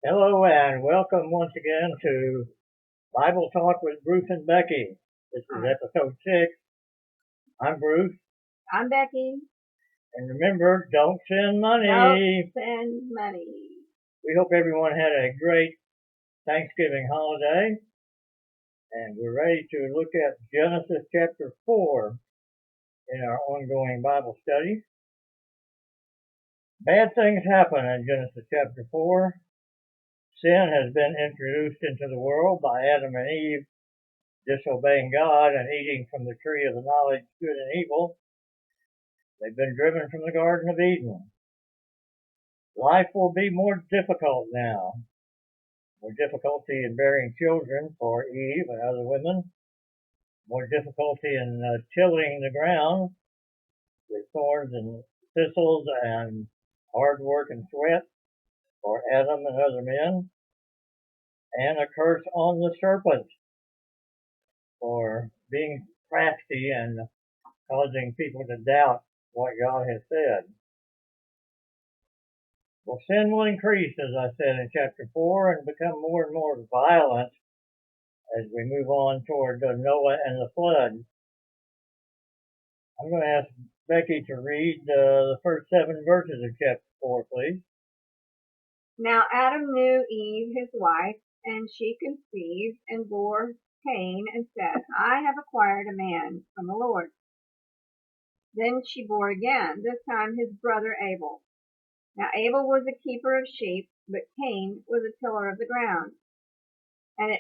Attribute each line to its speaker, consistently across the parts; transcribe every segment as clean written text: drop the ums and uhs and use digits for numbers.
Speaker 1: Hello and welcome once again to Bible Talk with Bruce and Becky. This is
Speaker 2: Hi,
Speaker 1: episode 6. I'm Bruce,
Speaker 2: I'm Becky.
Speaker 1: and remember, don't send
Speaker 2: Don't
Speaker 1: money.
Speaker 2: send money.
Speaker 1: We hope everyone had a great Thanksgiving holiday, and we're ready to look at Genesis chapter 4 in our ongoing Bible study. Bad things happen in Genesis chapter 4. Sin has been introduced into the world by Adam and Eve disobeying God and eating from the tree of the knowledge of good and evil. They've been driven from the Garden of Eden. Life will be more difficult now. More difficulty in bearing children for Eve and other women. More difficulty in tilling the ground with thorns and thistles and hard work and sweat for Adam and other men. And a curse on the serpent for being crafty and causing people to doubt what God has said. Well, sin will increase, as I said in chapter 4, and become more and more violent as we move on toward Noah and the flood. I'm going to ask Becky to read the first 7 verses of chapter 4, please.
Speaker 2: Now Adam knew Eve, his wife, and she conceived and bore Cain and said, I have acquired a man from the Lord. Then she bore again, this time his brother Abel. Now Abel was a keeper of sheep, but Cain was a tiller of the ground. And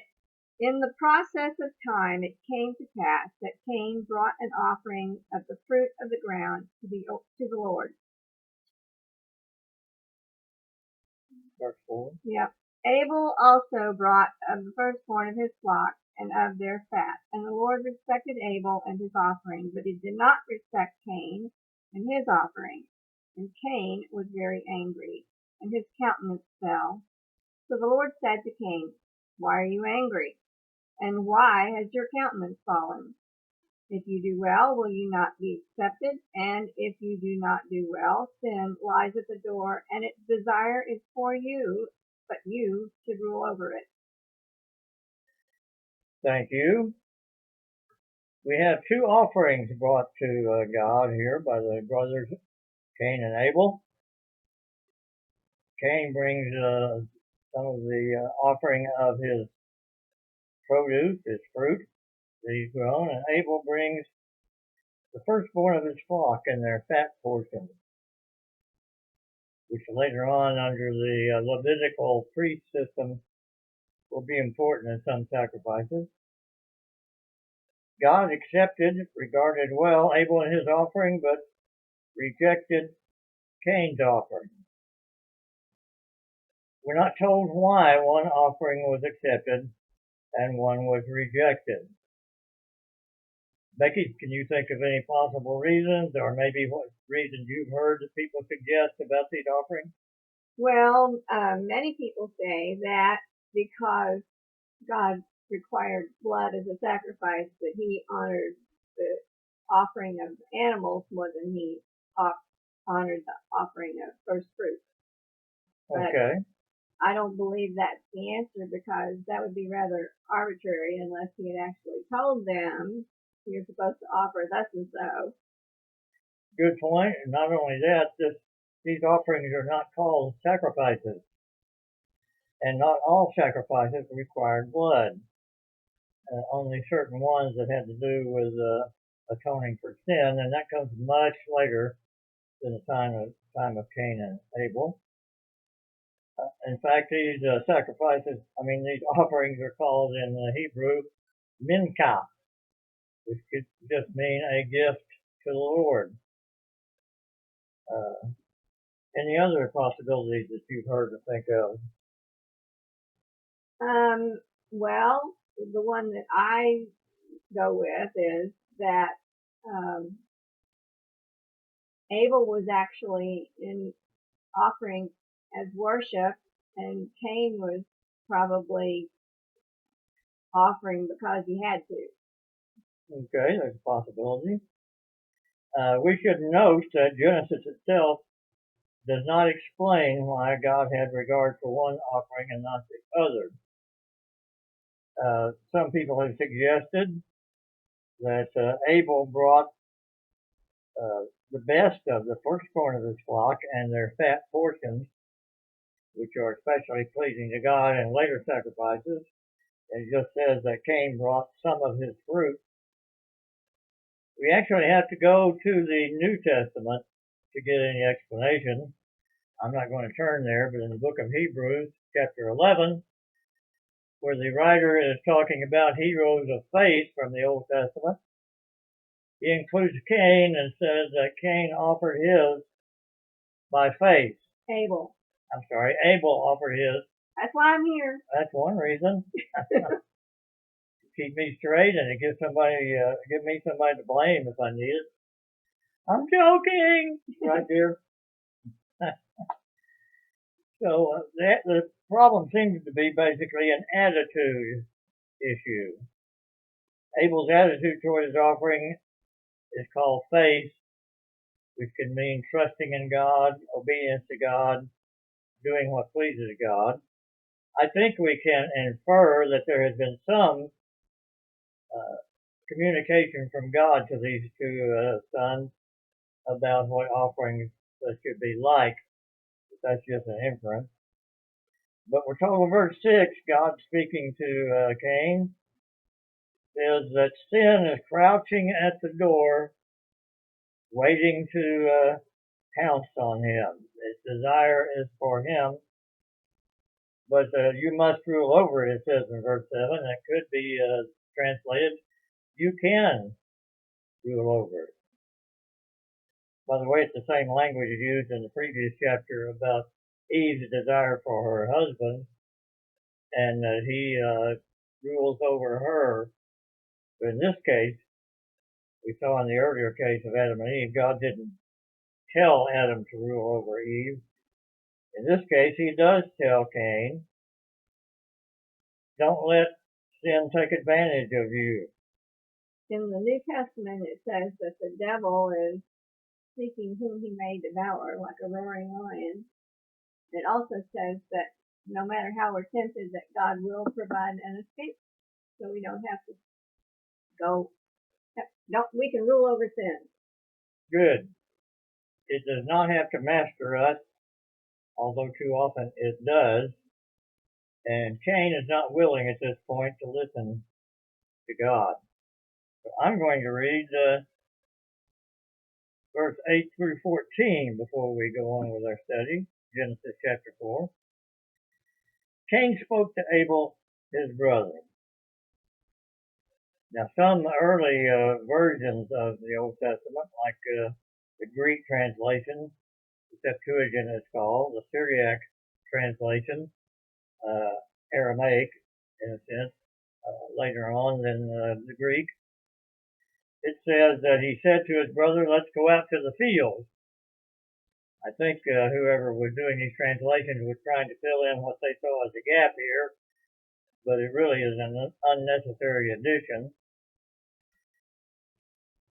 Speaker 2: in the process of time it came to pass that Cain brought an offering of the fruit of the ground to the Lord.
Speaker 1: Verse 4.
Speaker 2: Yep. Abel also brought of the firstborn of his flock and of their fat. And the Lord respected Abel and his offering, but he did not respect Cain and his offering. And Cain was very angry, and his countenance fell. So the Lord said to Cain, Why are you angry? And why has your countenance fallen? If you do well, will you not be accepted? And if you do not do well, sin lies at the door, and its desire is for you, but you should rule over it.
Speaker 1: Thank you. We have 2 offerings brought to God here by the brothers Cain and Abel. Cain brings some of the offering of his produce, his fruit that he's grown, and Abel brings the firstborn of his flock and their fat portion, which later on under the Levitical priest system will be important in some sacrifices. God accepted, regarded well Abel and his offering, but rejected Cain's offering. We're not told why one offering was accepted and one was rejected. Becky, can you think of any possible reasons, or maybe what reasons you've heard that people suggest about these offerings?
Speaker 2: Well, many people say that because God required blood as a sacrifice, that he honored the offering of animals more than he honored the offering of first fruits. But
Speaker 1: Okay.
Speaker 2: I don't believe that's the answer, because that would be rather arbitrary unless he had actually told them you're supposed to offer thus and so.
Speaker 1: Good point. And not only that, these offerings are not called sacrifices. And not all sacrifices required blood. Only certain ones that had to do with atoning for sin, and that comes much later than the time of Cain and Abel. In fact, these these offerings are called in the Hebrew mincha, which could just mean a gift to the Lord. Any other possibilities that you've heard to think of?
Speaker 2: Well, the one that I go with is that Abel was actually in offering as worship, and Cain was probably offering because he had to.
Speaker 1: Okay, there's a possibility. We should note that Genesis itself does not explain why God had regard for one offering and not the other. Some people have suggested that Abel brought the best of the firstborn of his flock and their fat portions, which are especially pleasing to God in later sacrifices. It just says that Cain brought some of his fruit. We actually have to go to the New Testament to get any explanation. I'm not going to turn there, but in the book of Hebrews, chapter 11, where the writer is talking about heroes of faith from the Old Testament, he includes Cain and says that Cain offered his by faith.
Speaker 2: Abel
Speaker 1: Offered his.
Speaker 2: That's why I'm here.
Speaker 1: That's one reason. Keep me straight and to give me somebody to blame if I need it. I'm joking, right there. So the problem seems to be basically an attitude issue. Abel's attitude toward his offering is called faith, which can mean trusting in God, obedience to God, doing what pleases God. I think we can infer that there has been some communication from God to these two sons about what offerings should be like. That's just an inference. But we're told in verse 6, God speaking to Cain, says that sin is crouching at the door, waiting to pounce on him. Its desire is for him, but you must rule over it, it says in verse 7. That could be translated, you can rule over it. By the way, it's the same language used in the previous chapter about Eve's desire for her husband, and that he rules over her. But in this case, we saw in the earlier case of Adam and Eve, God didn't tell Adam to rule over Eve. In this case, he does tell Cain, don't let sin take advantage of you.
Speaker 2: In the New Testament, it says that the devil is seeking whom he may devour, like a roaring lion. It also says that no matter how we're tempted, that God will provide an escape, so we don't have to go. We can rule over sin.
Speaker 1: Good. It does not have to master us, although too often it does. And Cain is not willing at this point to listen to God. So I'm going to read verse 8 through 14 before we go on with our study, Genesis chapter 4. Cain spoke to Abel, his brother. Now, some early versions of the Old Testament, like the Greek translation, the Septuagint is called, the Syriac translation, Aramaic in a sense, later on than the Greek, it says that he said to his brother, let's go out to the field. I think whoever was doing these translations was trying to fill in what they saw as a gap here, but it really is an unnecessary addition.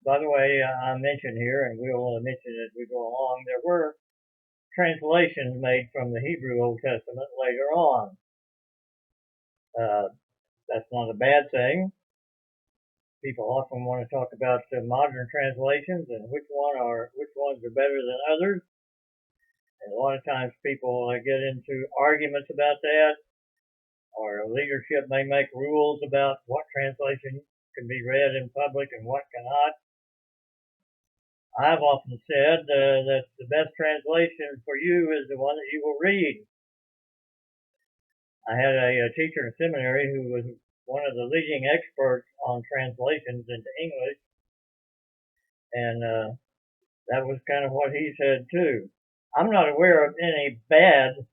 Speaker 1: By the way, I mentioned here, and we'll mention as we go along, there were translations made from the Hebrew Old Testament later on. That's not a bad thing. People often want to talk about modern translations and which ones are better than others. And a lot of times people get into arguments about that, or leadership may make rules about what translation can be read in public and what cannot. I've often said that the best translation for you is the one that you will read. I had a teacher in seminary who was one of the leading experts on translations into English, and that was kind of what he said too. I'm not aware of any bad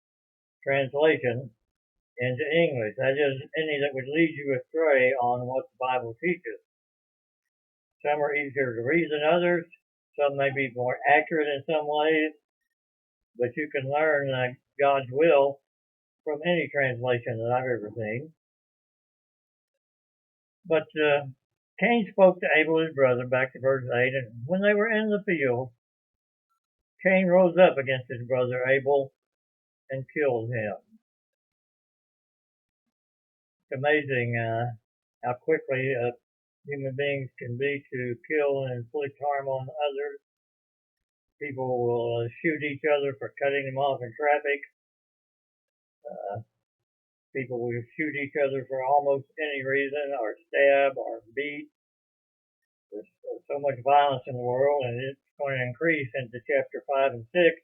Speaker 1: translation into English. That is, any that would lead you astray on what the Bible teaches. Some are easier to read than others. Some may be more accurate in some ways, but you can learn God's will from any translation that I've ever seen. But Cain spoke to Abel his brother, back to verse 8, and when they were in the field, Cain rose up against his brother Abel and killed him. It's amazing how quickly human beings can be to kill and inflict harm on others. People will shoot each other for cutting them off in traffic. People will shoot each other for almost any reason, or stab, or beat. There's so much violence in the world, and it's going to increase into chapter 5 and 6.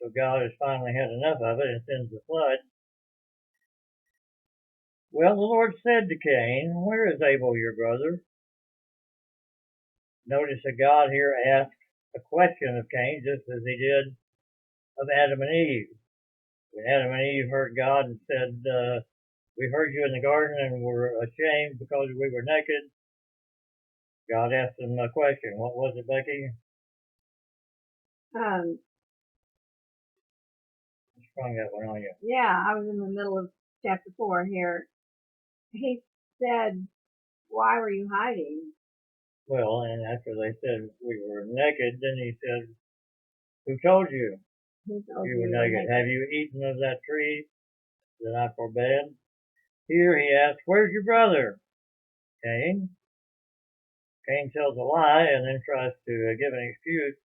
Speaker 1: So God has finally had enough of it and sends the flood. Well, the Lord said to Cain, "Where is Abel, your brother?" Notice that God here asked a question of Cain, just as he did of Adam and Eve. When Adam and Eve heard God and said, "We heard you in the garden and were ashamed because we were naked," God asked them a question. What was it, Becky?
Speaker 2: Um,
Speaker 1: I sprung that one on you.
Speaker 2: yeah, I was in the middle of chapter 4 here. He said, "Why were you hiding?"
Speaker 1: Well, and after they said we were naked, then he said, "Who told you
Speaker 2: Who told
Speaker 1: you were naked? Have you eaten of that tree that I forbade?" Here he asked, "Where's your brother, Cain?" Cain tells a lie and then tries to give an excuse.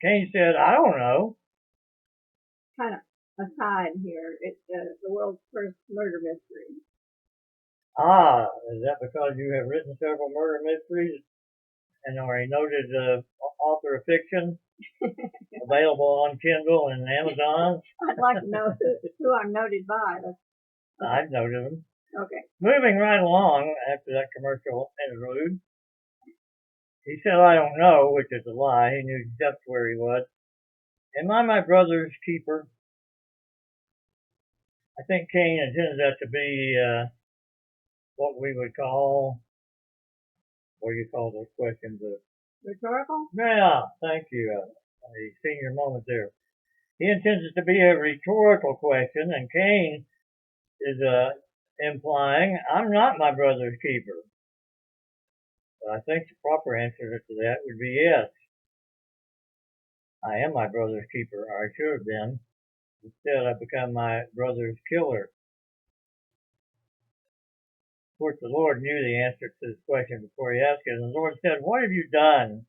Speaker 1: Cain said, "I don't know."
Speaker 2: Kind of aside here, it's the world's first murder mystery.
Speaker 1: Ah, is that because you have written several murder mysteries and are a noted author of fiction, available on Kindle and Amazon?
Speaker 2: I'd like to know who I'm noted by.
Speaker 1: I've noted them.
Speaker 2: Okay.
Speaker 1: Moving right along after that commercial interlude, he said, "I don't know," which is a lie. He knew just where he was. "Am I my brother's keeper?" I think Cain intended that to be what we would call, what do you call those questions?
Speaker 2: Rhetorical?
Speaker 1: Yeah, thank you. A senior moment there. He intends it to be a rhetorical question, and Cain is implying, "I'm not my brother's keeper." But I think the proper answer to that would be yes. I am my brother's keeper, or I should have been. Instead, I've become my brother's killer. Of course, the Lord knew the answer to this question before he asked it, and the Lord said, "What have you done?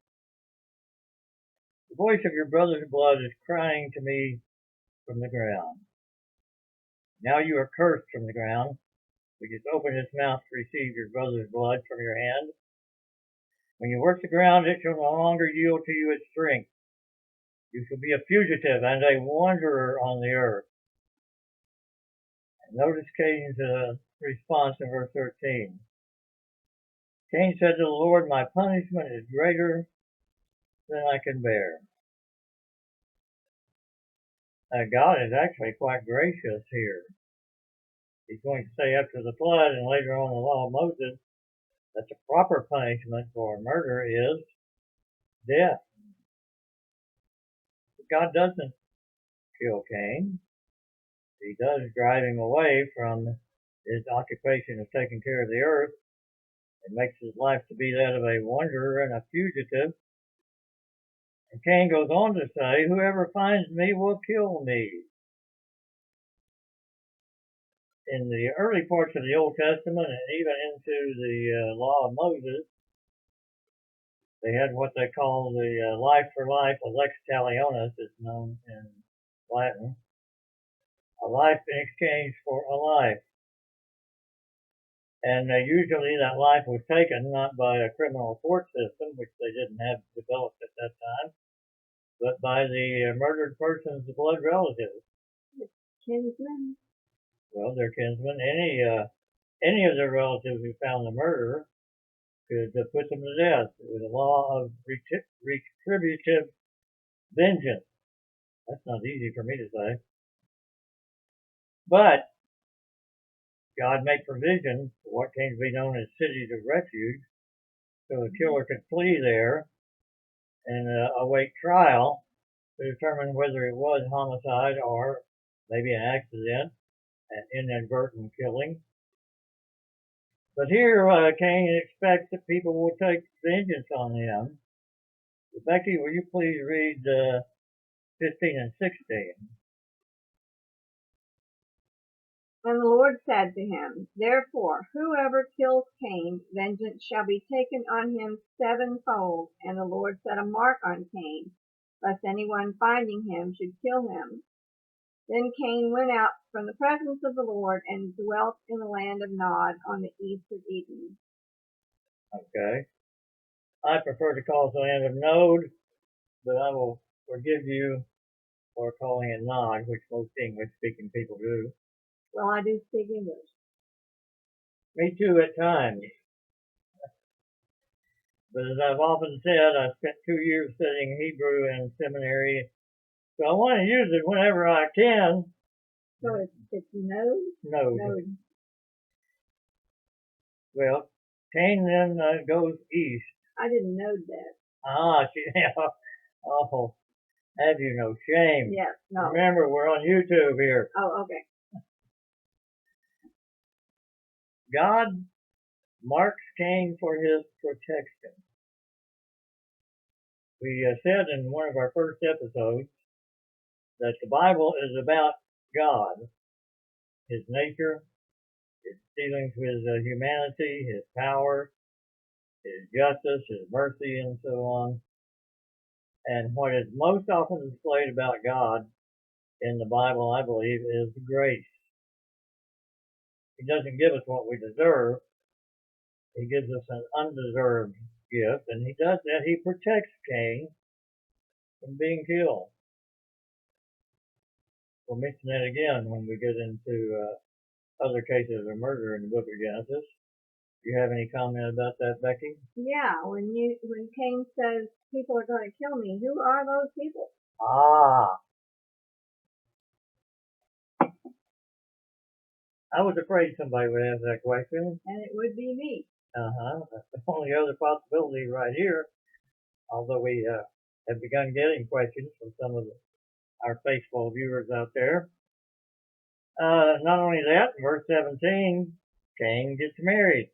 Speaker 1: The voice of your brother's blood is crying to me from the ground. Now you are cursed from the ground, which has opened its mouth to receive your brother's blood from your hand. When you work the ground, it shall no longer yield to you its strength. You shall be a fugitive and a wanderer on the earth." And notice Cain's response in verse 13. Cain said to the Lord, "My punishment is greater than I can bear." God is actually quite gracious here. He's going to say after the flood and later on the law of Moses that the proper punishment for murder is death. But God doesn't kill Cain. He does drive him away from his occupation of taking care of the earth. It makes his life to be that of a wanderer and a fugitive. And Cain goes on to say, "Whoever finds me will kill me." In the early parts of the Old Testament and even into the law of Moses, they had what they call the life for life, a lex talionis, is known in Latin, a life in exchange for a life. And usually that life was taken not by a criminal court system, which they didn't have developed at that time, but by the murdered person's blood relatives.
Speaker 2: Kinsmen?
Speaker 1: Well, their kinsmen. Any of their relatives who found the murderer could put them to death. It was a law of retributive vengeance. That's not easy for me to say. But God made provision for what came to be known as cities of refuge, so the killer could flee there and await trial to determine whether it was homicide or maybe an accident, an inadvertent killing. But here Cain expects that people will take vengeance on him Becky, will you please read 15 and 16?
Speaker 2: And the Lord said to him, Therefore, whoever kills Cain, vengeance shall be taken on him sevenfold. And the Lord set a mark on Cain, lest anyone finding him should kill him. Then Cain went out from the presence of the Lord and dwelt in the land of Nod on the east of Eden.
Speaker 1: Okay. I prefer to call it the land of Nod, but I will forgive you for calling it Nod, which most English-speaking people do.
Speaker 2: Well, I do speak English.
Speaker 1: Me too at times. But as I've often said, I spent 2 years studying Hebrew in seminary, so I want to use it whenever I can.
Speaker 2: So it's Nod?
Speaker 1: Nod. Well, Cain then goes east.
Speaker 2: I didn't know that.
Speaker 1: Oh, have you no shame?
Speaker 2: Yes, no.
Speaker 1: Remember, we're on YouTube here.
Speaker 2: Oh, okay.
Speaker 1: God marks Cain for his protection. We said in one of our first episodes that the Bible is about God, his nature, his dealings with humanity, his power, his justice, his mercy, and so on. And what is most often displayed about God in the Bible, I believe, is grace. He doesn't give us what we deserve. He gives us an undeserved gift, and he does that. He protects Cain from being killed. We'll mention that again when we get into other cases of murder in the book of Genesis. Do you have any comment about that, Becky?
Speaker 2: Yeah, when Cain says people are going to kill me, who are those people?
Speaker 1: I was afraid somebody would ask that question.
Speaker 2: And it would be me.
Speaker 1: That's the only other possibility right here. Although we have begun getting questions from some of our faithful viewers out there. Not only that, verse 17, Cain gets married.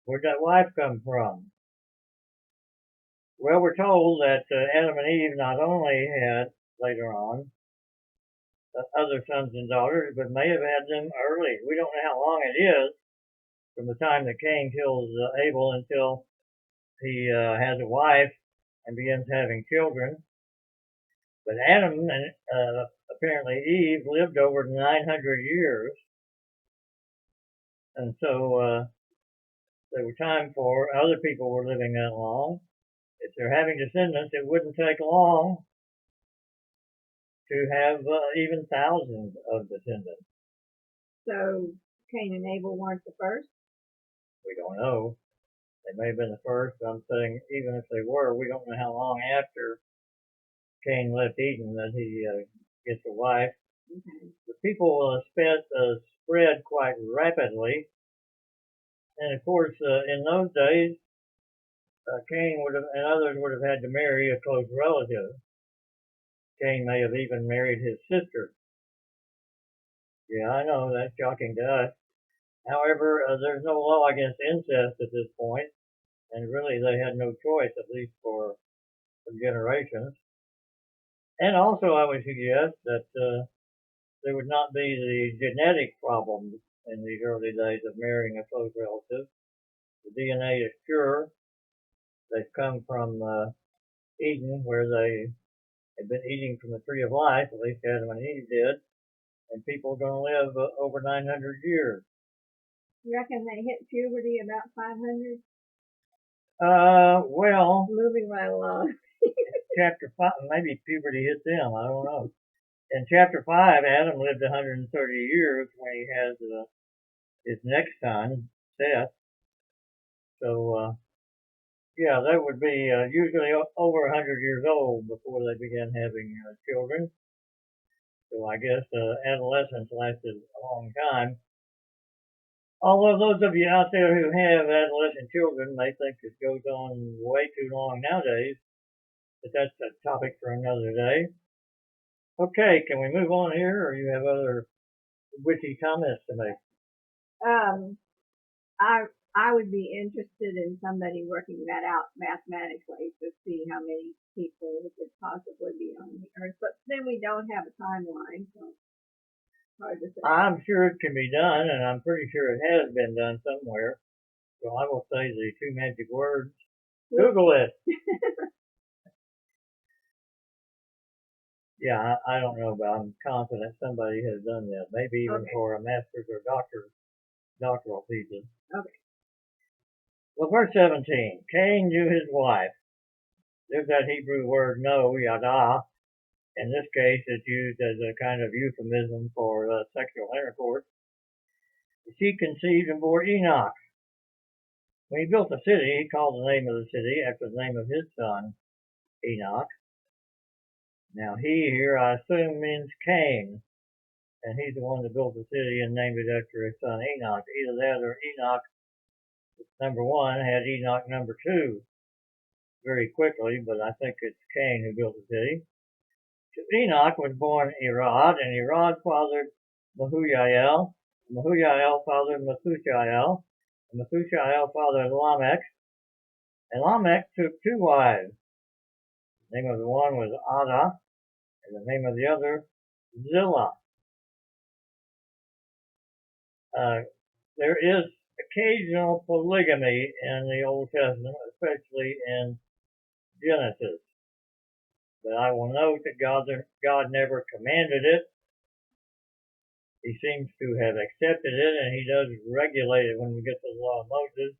Speaker 1: Where'd that wife come from? Well, we're told that Adam and Eve not only had, later on, other sons and daughters, but may have had them early. We don't know how long it is from the time that Cain kills Abel until he has a wife and begins having children. But Adam and apparently Eve lived over 900 years. And so there was time for other people were living that long. If they're having descendants, it wouldn't take long to have even thousands of descendants.
Speaker 2: So Cain and Abel weren't the first?
Speaker 1: We don't know. They may have been the first, but I'm saying even if they were, we don't know how long after Cain left Eden that he gets a wife.
Speaker 2: Okay.
Speaker 1: The people spread quite rapidly. And of course, in those days, Cain would have, and others would have had to marry a close relative. Cain may have even married his sister. Yeah, I know, that's shocking to us. However, there's no law against incest at this point, and really they had no choice, at least for generations. And also, I would suggest that there would not be the genetic problems in these early days of marrying a close relative. The DNA is pure. They've come from Eden, where they had been eating from the tree of life, at least Adam and Eve did, and people are going to live over 900 years.
Speaker 2: You reckon they hit puberty about 500?
Speaker 1: Well,
Speaker 2: moving right along.
Speaker 1: Chapter 5, maybe puberty hit them, I don't know. In chapter 5, Adam lived 130 years when he has his next son, Seth. So, yeah, they would be usually over 100 years old before they began having children. So I guess adolescence lasted a long time. Although those of you out there who have adolescent children may think this goes on way too long nowadays, but that's a topic for another day. Okay, can we move on here, or you have other witty comments to make?
Speaker 2: I would be interested in somebody working that out mathematically to see how many people could possibly be on the earth. But then we don't have a timeline, so it's hard to say.
Speaker 1: I'm sure it can be done, and I'm pretty sure it has been done somewhere. So I will say the two magic words. Google it. Yeah, I don't know, but I'm confident somebody has done that. Maybe even for a master's or doctoral thesis.
Speaker 2: Okay.
Speaker 1: Well, verse 17. Cain knew his wife. There's that Hebrew word no, yada. In this case, it's used as a kind of euphemism for sexual intercourse. She conceived and bore Enoch. When he built the city, he called the name of the city after the name of his son, Enoch. Now he here, I assume, means Cain, and he's the one that built the city and named it after his son Enoch. Either that or Enoch number 1 had Enoch number 2 very quickly, but I think it's Cain who built the city. To Enoch was born Irad, and Irad fathered Mahujael. Mahujael fathered Methushael, and Methushael fathered Lamech. And Lamech took 2 wives. The name of the one was Ada, and the name of the other, Zillah. There is occasional polygamy in the Old Testament, especially in Genesis. But I will note that God never commanded it. He seems to have accepted it, and he does regulate it when we get to the law of Moses.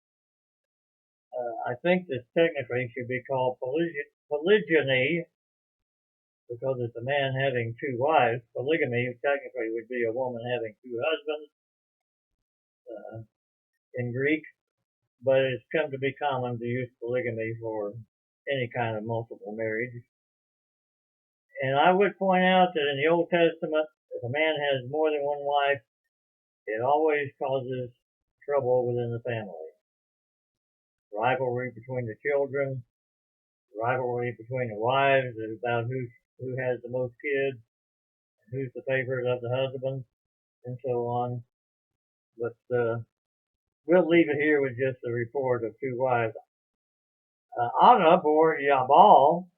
Speaker 1: I think this technically should be called polygyny, because it's a man having 2 wives. Polygamy technically would be a woman having 2 husbands in Greek, but it's come to be common to use polygamy for any kind of multiple marriage. And I would point out that in the Old Testament, if a man has more than 1 wife, it always causes trouble within the family. Rivalry between the children, rivalry between the wives about who has the most kids, who's the favorite of the husband, and so on. But we'll leave it here with just the report of 2 wives. Ada bore Jabal.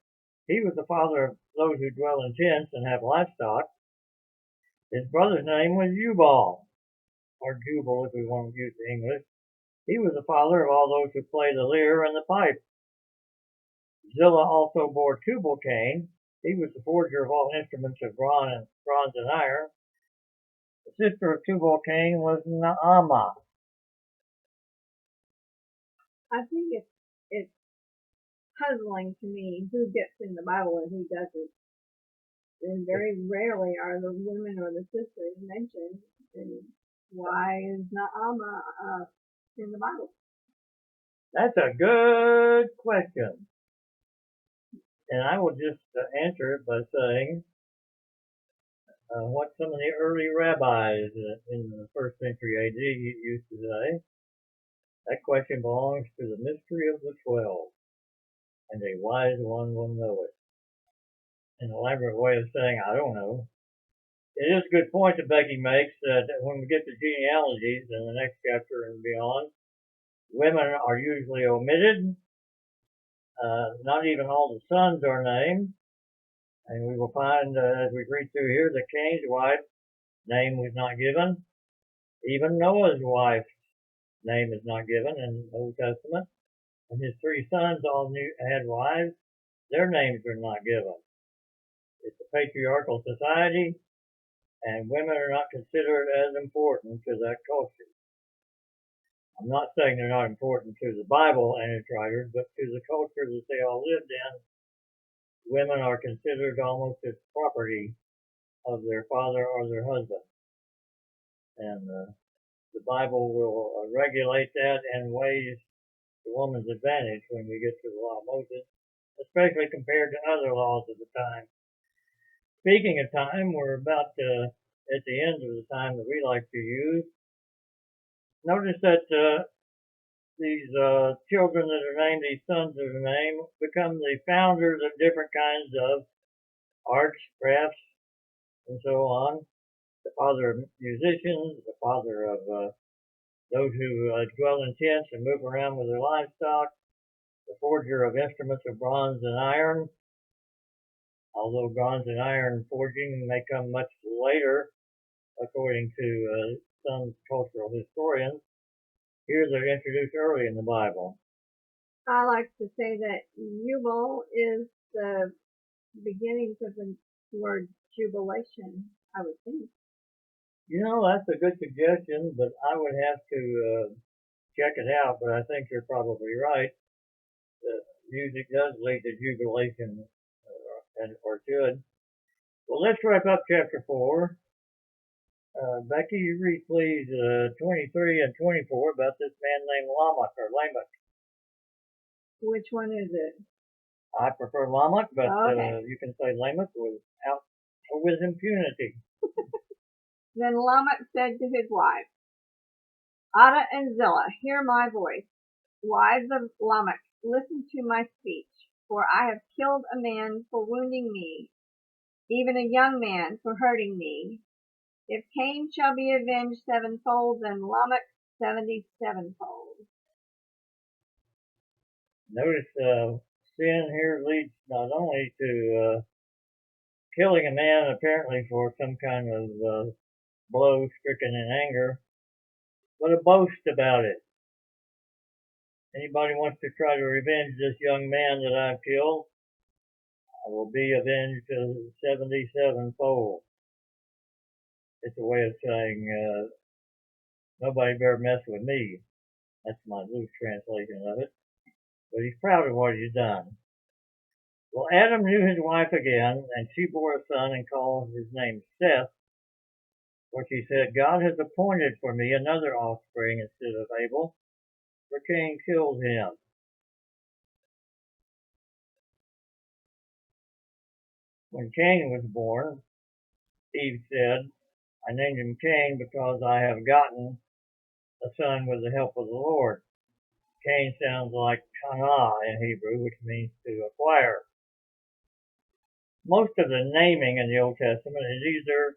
Speaker 1: He was the father of those who dwell in tents and have livestock. His brother's name was Jubal, or Jubal if we want to use the English. He was the father of all those who play the lyre and the pipe. Zillah also bore Tubal-Cain. He was the forger of all instruments of bronze and iron. The sister of Tubal-Cain was Naamah.
Speaker 2: I think it's puzzling to me who gets in the Bible and who doesn't. And very rarely are the women or the sisters mentioned. And why is Naamah in the Bible?
Speaker 1: That's a good question. And I will just answer it by saying what some of the early rabbis in the 1st century AD used to say. That question belongs to the mystery of the 12, and a wise one will know it. An elaborate way of saying, I don't know. It is a good point that Becky makes that when we get to genealogies in the next chapter and beyond, women are usually omitted. Not even all the sons are named. And we will find as we read through here that Cain's wife's name was not given. Even Noah's wife's name is not given in the Old Testament. And his 3 sons all had wives. Their names are not given. It's a patriarchal society, and women are not considered as important to that culture. I'm not saying they're not important to the Bible and its writers, but to the culture that they all lived in, women are considered almost as property of their father or their husband. And the Bible will regulate that in ways to the woman's advantage when we get to the law of Moses, especially compared to other laws of the time. Speaking of time, we're about at the end of the time that we like to use. Notice that these children that are named, these sons that are named, become the founders of different kinds of arts, crafts, and so on. The father of musicians, the father of those who dwell in tents and move around with their livestock, the forger of instruments of bronze and iron, although bronze and iron forging may come much later, according to some cultural historians. Here they're introduced early in the Bible.
Speaker 2: I like to say that jubal is the beginnings of the word jubilation, I would think.
Speaker 1: That's a good suggestion, but I would have to check it out, but I think you're probably right. Music does lead to jubilation, or should. Well, let's wrap up chapter 4. Becky, you read please 23 and 24 about this man named Lamech.
Speaker 2: Which one is it?
Speaker 1: I prefer Lamech, but
Speaker 2: okay.
Speaker 1: You can say Lamech with impunity.
Speaker 2: Then Lamech said to his wives, Ada and Zillah, hear my voice. Wives of Lamech, listen to my speech, for I have killed a man for wounding me, even a young man for hurting me. If Cain shall be avenged sevenfold, then Lamech 77-fold.
Speaker 1: Notice sin here leads not only to killing a man apparently for some kind of blow stricken in anger, but a boast about it. Anybody wants to try to revenge this young man that I've killed, I will be avenged 77-fold. It's a way of saying nobody better mess with me. That's my loose translation of it. But he's proud of what he's done. Well, Adam knew his wife again, and she bore a son and called his name Seth. For she said, God has appointed for me another offspring instead of Abel, for Cain killed him. When Cain was born, Eve said, I named him Cain because I have gotten a son with the help of the Lord. Cain sounds like Kana in Hebrew, which means to acquire. Most of the naming in the Old Testament is either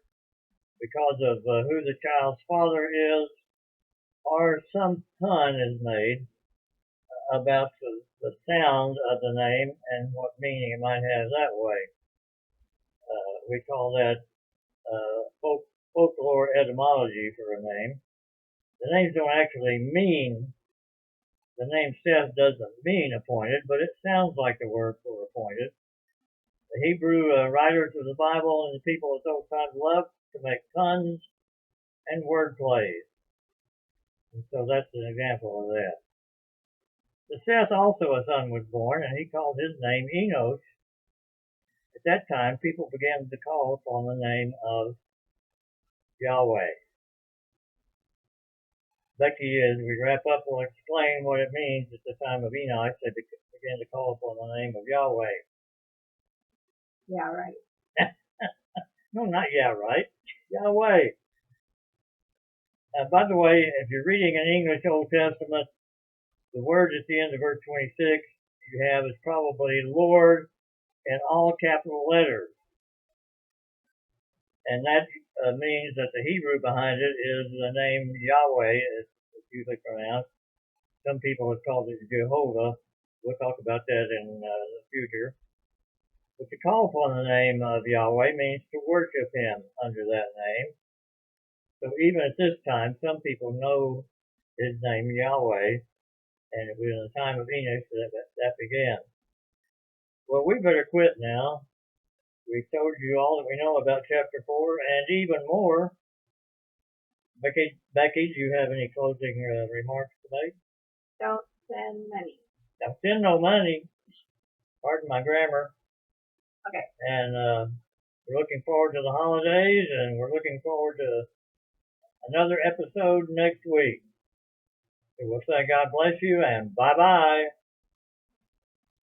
Speaker 1: because of who the child's father is, or some pun is made about the sound of the name and what meaning it might have that way. We call that folklore etymology for a name. The names don't actually mean, the name Seth doesn't mean appointed, but it sounds like the word for appointed. The Hebrew writers of the Bible and the people of those times loved to make puns and word plays. And so that's an example of that. To Seth also a son was born, and he called his name Enos. At that time, people began to call upon the name of Yahweh. Becky, as we wrap up, will explain what it means at the time of Enoch. They began to call upon the name of Yahweh.
Speaker 2: Yeah, right.
Speaker 1: No, not yeah, right. Yahweh. By the way, if you're reading an English Old Testament, the word at the end of verse 26 you have is probably Lord in all capital letters. And that means that the Hebrew behind it is the name Yahweh, as it's usually pronounced. Some people have called it Jehovah. We'll talk about that in the future. But to call upon the name of Yahweh means to worship him under that name. So even at this time, some people know his name Yahweh, and it was in the time of Enoch that began. Well, we better quit now. We've told you all that we know about chapter 4 and even more. Becky, do you have any closing remarks today?
Speaker 2: Don't send money.
Speaker 1: Don't send no money. Pardon my grammar.
Speaker 2: Okay.
Speaker 1: And we're looking forward to the holidays, and we're looking forward to another episode next week. So we'll say God bless you, and bye-bye.